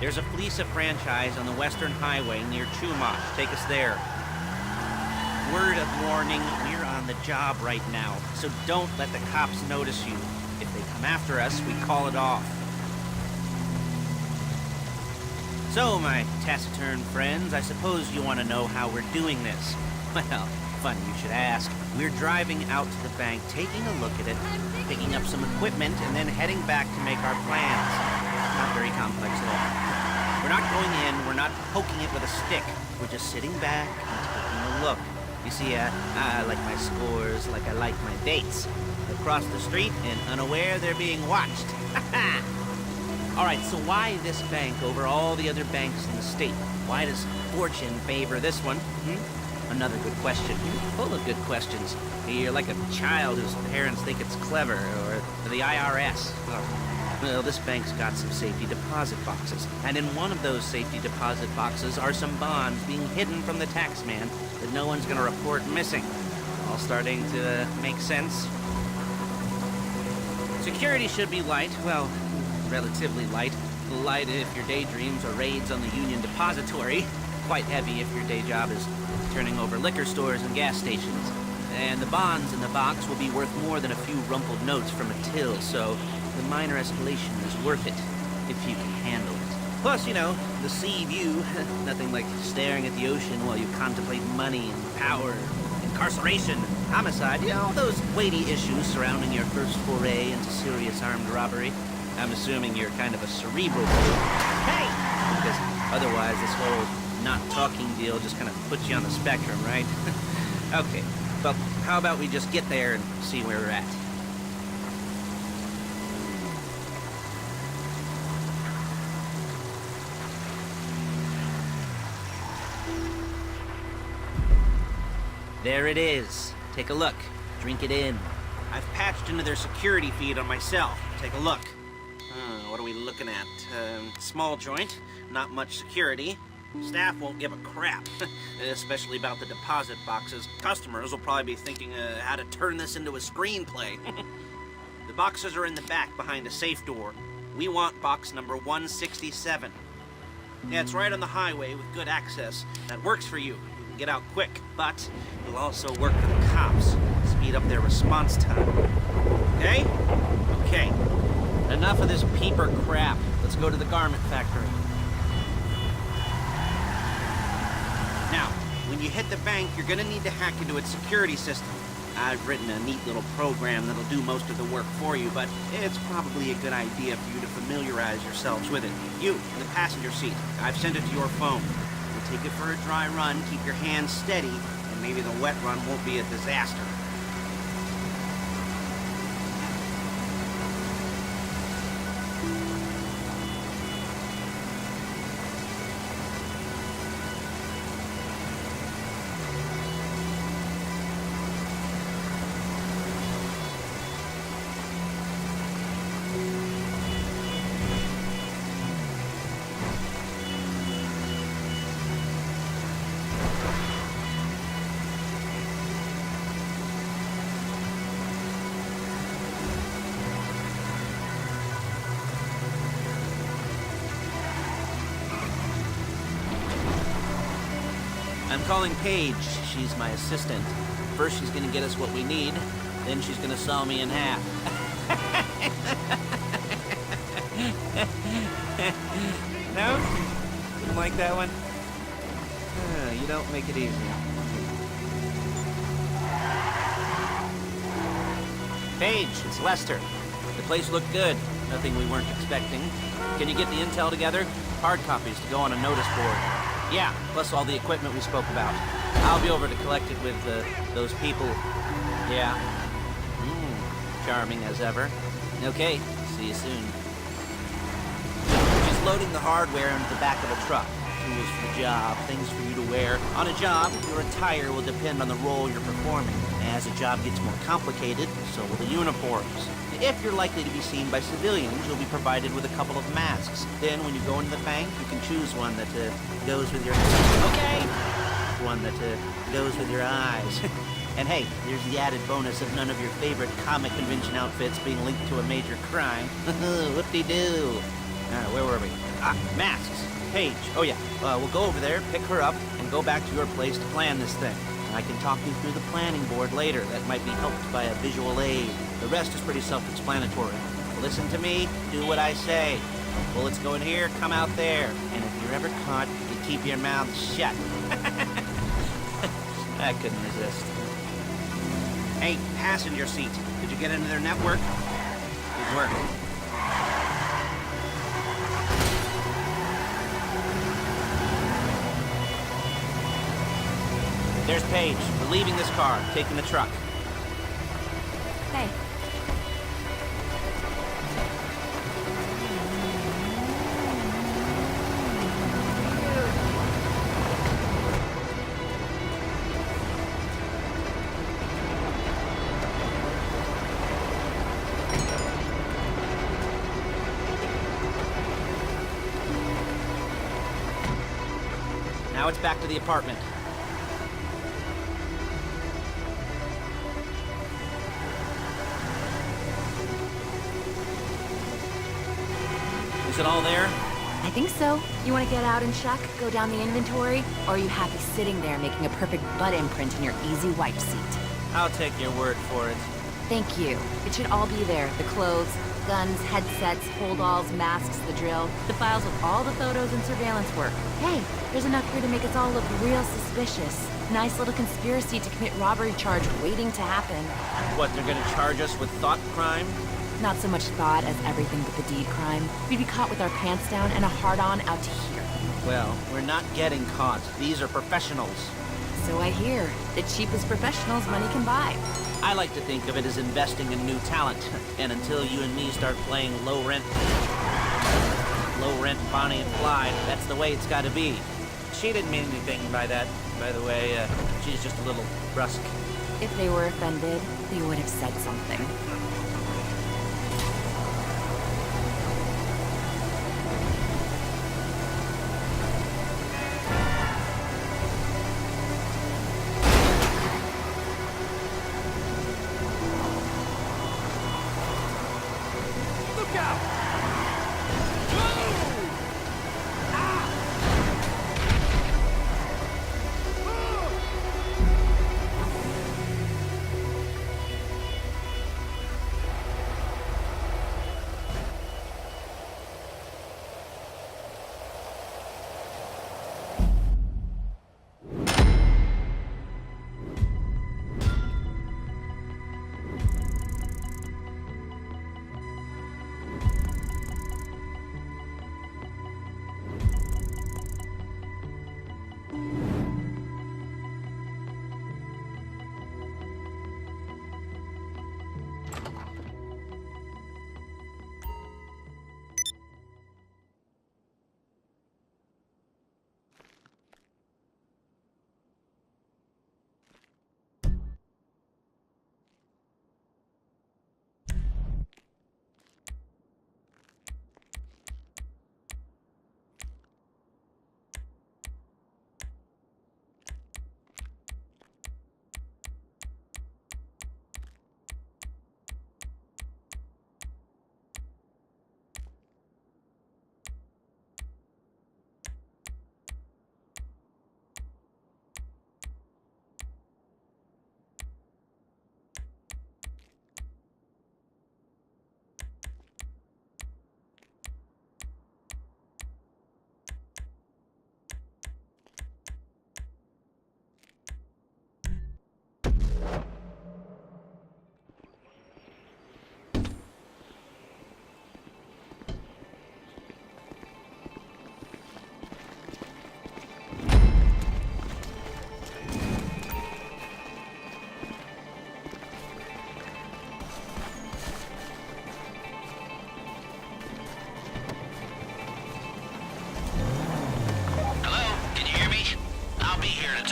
There's a fleeca franchise on the Western Highway near Chumash. Take us there. Word of warning, we're on the job right now, so don't let the cops notice you. If they come after us, we call it off. So, my taciturn friends, I suppose you want to know how we're doing this. Well, funny you should ask. We're driving out to the bank, taking a look at it, picking up some equipment, and then heading back to make our plans. Not very complex at all. We're not going in, we're not poking it with a stick. We're just sitting back and taking a look. You see, I like my scores like I like my dates. Across the street and unaware they're being watched. All right, so why this bank over all the other banks in the state? Why does fortune favor this one? Another good question. Full of good questions. You're like a child whose parents think it's clever, or the IRS. Well, this bank's got some safety deposit boxes, and in one of those safety deposit boxes are some bonds being hidden from the tax man that no one's gonna report missing. All starting to make sense. Security should be light, well, relatively light. Light if your daydreams are raids on the Union Depository. Quite heavy if your day job is turning over liquor stores and gas stations. And the bonds in the box will be worth more than a few rumpled notes from a till, so the minor escalation is worth it, if you can handle it. Plus, you know, the sea view, nothing like staring at the ocean while you contemplate money and power, incarceration, homicide, you know, those weighty issues surrounding your first foray into serious armed robbery. I'm assuming you're kind of a cerebral fool. Hey! Because otherwise this whole not talking deal just kind of puts you on the spectrum, right? Okay, well, how about we just get there and see where we're at? There it is. Take a look. Drink it in. I've patched into their security feed on myself. Take a look. What are we looking at? Small joint, not much security. Staff won't give a crap, especially about the deposit boxes. Customers will probably be thinking how to turn this into a screenplay. The boxes are in the back behind a safe door. We want box number 167. Yeah, it's right on the highway with good access. That works for you. You can get out quick, but it'll also work for the cops. Speed up their response time. Okay? Okay. Enough of this peeper crap. Let's go to the garment factory. Now, when you hit the bank, you're gonna need to hack into its security system. I've written a neat little program that'll do most of the work for you, but it's probably a good idea for you to familiarize yourselves with it. You, in the passenger seat, I've sent it to your phone. We'll take it for a dry run, keep your hands steady, and maybe the wet run won't be a disaster. I'm calling Paige. She's my assistant. First she's gonna get us what we need, then she's gonna saw me in half. No? Didn't like that one? You don't make it easy. Paige, it's Lester. The place looked good. Nothing we weren't expecting. Can you get the intel together? Hard copies to go on a notice board. Yeah, plus all the equipment we spoke about. I'll be over to collect it with those people. Yeah. Charming as ever. Okay, see you soon. She's loading the hardware into the back of a truck. Tools for the job, things for you to wear. On a job, your attire will depend on the role you're performing. As the job gets more complicated, so will the uniforms. If you're likely to be seen by civilians, you'll be provided with a couple of masks. Then, when you go into the bank, you can choose one that goes with your... Okay! One that goes with your eyes. And hey, there's the added bonus of none of your favorite comic convention outfits being linked to a major crime. Whoop-de-doo. Where were we? Masks. Paige. Oh, yeah. We'll go over there, pick her up, and go back to your place to plan this thing. I can talk you through the planning board later. That might be helped by a visual aid. The rest is pretty self-explanatory. Listen to me, do what I say. Bullets go in here, come out there. And if you're ever caught, you keep your mouth shut. I couldn't resist. Hey, passenger seat. Did you get into their network? Good work. There's Paige. We're leaving this car, taking the truck. Hey. Now it's back to the apartment. Is it all there? I think so. You want to get out and check, go down the inventory, or are you happy sitting there making a perfect butt imprint in your easy wipe seat? I'll take your word for it. Thank you. It should all be there. The clothes, guns, headsets, holdalls, masks, the drill, the files with all the photos and surveillance work. Hey, there's enough here to make us all look real suspicious. Nice little conspiracy to commit robbery charge waiting to happen. What, they're gonna charge us with thought crime? Not so much thought as everything but the deed crime. We'd be caught with our pants down and a hard-on out to here. Well, we're not getting caught. These are professionals. So I hear. The cheapest professionals money can buy. I like to think of it as investing in new talent. And until you and me start playing low-rent Bonnie and Clyde, that's the way it's gotta be. She didn't mean anything by that, by the way. She's just a little brusque. If they were offended, they would have said something.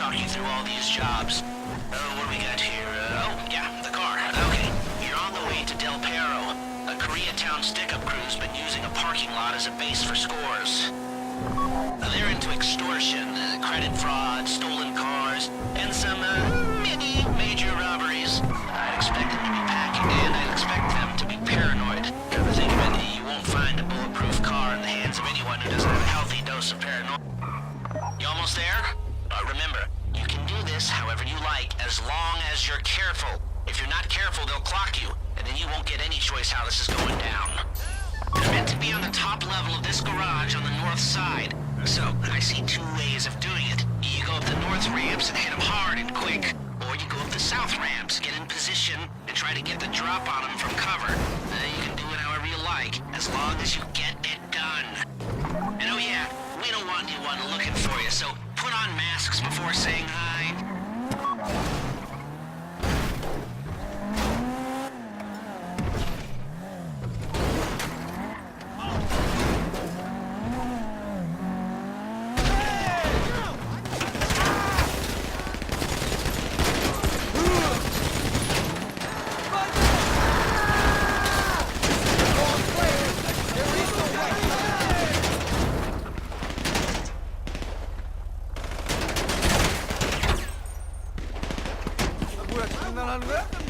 talk you through all these jobs. What do we got here? Oh, yeah, the car. Okay, you're on the way to Del Perro. A Koreatown stick-up crew's been using a parking lot as a base for scores. They're into extortion, credit fraud, stolen cars, and some, many major robberies. I'd expect them to be packing, and I'd expect them to be paranoid. Come to think of it, you won't find a bulletproof car in the hands of anyone who doesn't this however you like, as long as you're careful. If you're not careful, they'll clock you, and then you won't get any choice how this is going down. They're meant to be on the top level of this garage on the north side. So, I see two ways of doing it. You go up the north ramps and hit them hard and quick, or you go up the south ramps, get in position, and try to get the drop on them from cover. You can do it however you like, as long as you get it done. And oh yeah, we don't want anyone looking for you, so put on masks before saying hi. 뭐야 장난하는 거야?